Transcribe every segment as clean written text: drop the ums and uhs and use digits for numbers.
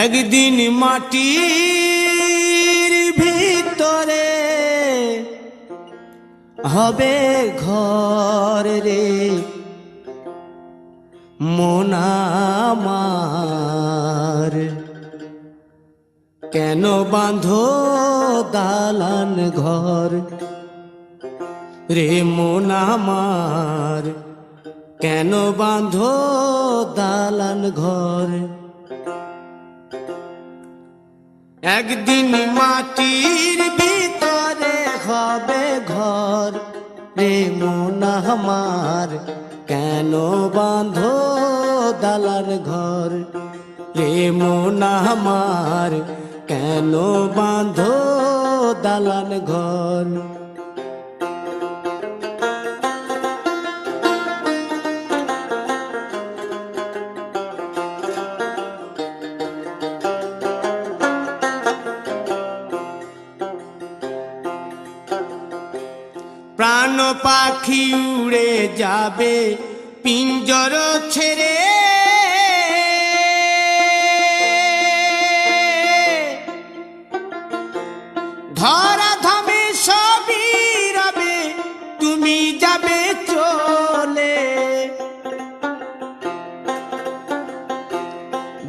একদিন মাটির ভিতরে হবে ঘর রে মন আমার, কেন বাঁধো দালান ঘর রে মন আমার, কেন বাঁধো দালান ঘর। একদিন মাটির ভিতরে হবে ঘর রে মন আমার, কেন বাঁধো দালান ঘর রে মন আমার, কেন বাঁধো দালান ঘর। প্রাণ পাখি উড়ে যাবে পিঞ্জর ছেড়ে, ধরা ধামে সবই রবে তুমি যাবে চলে।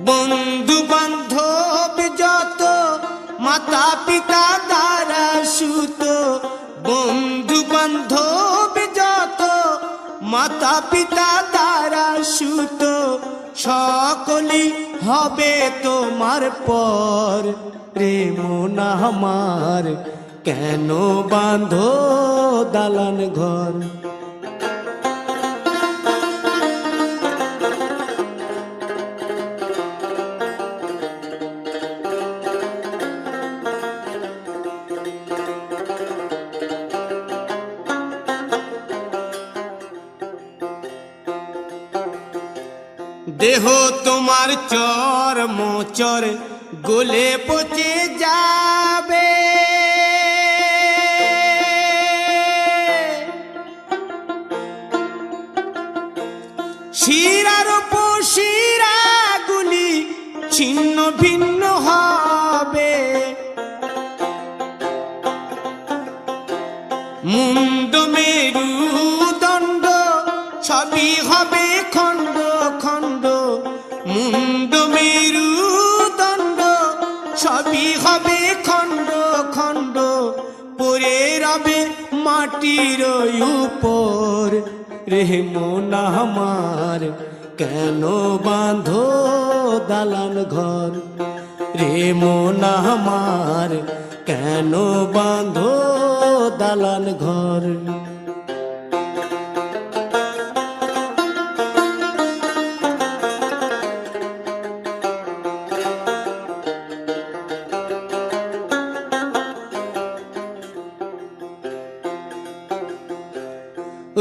বন্ধু বান্ধব যত মাতা পিতা দ্বারা সুত, বন্ধু বান্ধব যত মাতা পিতা দ্বারা সুত, সকলই হবে তোমার পর রে মন আমার, কেন বাঁধো দালান ঘর। দেহ তোমার চর্ম চর গলে পচে যাবে, শিরার উপশিরা গুলি ছিন্ন ভিন্ন হবে, মুন্ড মেরুদণ্ড সবই হবে খণ্ড খণ্ড, মুন্ড মেরুদণ্ড সবই হবে খণ্ড খণ্ড, পড়ে রবে মাটির উপর রে মন আমার, কেন বাঁধো দালান ঘর রে মন আমার, কেন বাঁধো দালান ঘর।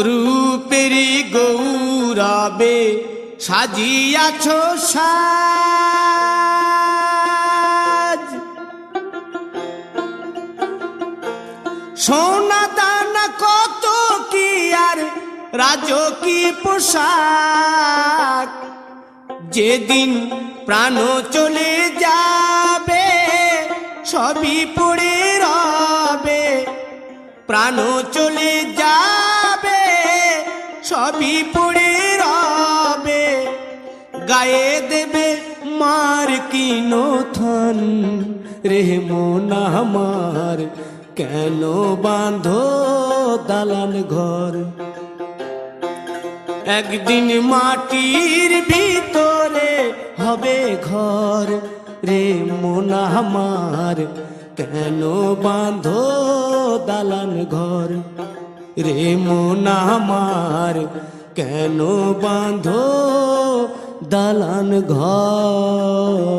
রূপেরি গৌরবে সাজিয়াছ সাজ, সোনা দানা কত কি আর রাজকী পোশাক, যেদিন প্রাণ চলে যাবে সবই পড়ে রবে, প্রাণ চলে যাবে সবই পড়ে রবে, গায়ে দেবে মার কিনো থান রে মন আমার, কেন বাঁধো দালান ঘর। একদিন মাটির ভিতরে হবে ঘর রে মন আমার, কেন বাঁধো দালান ঘর রে মন আমার, কেন বাঁধো দালান ঘর।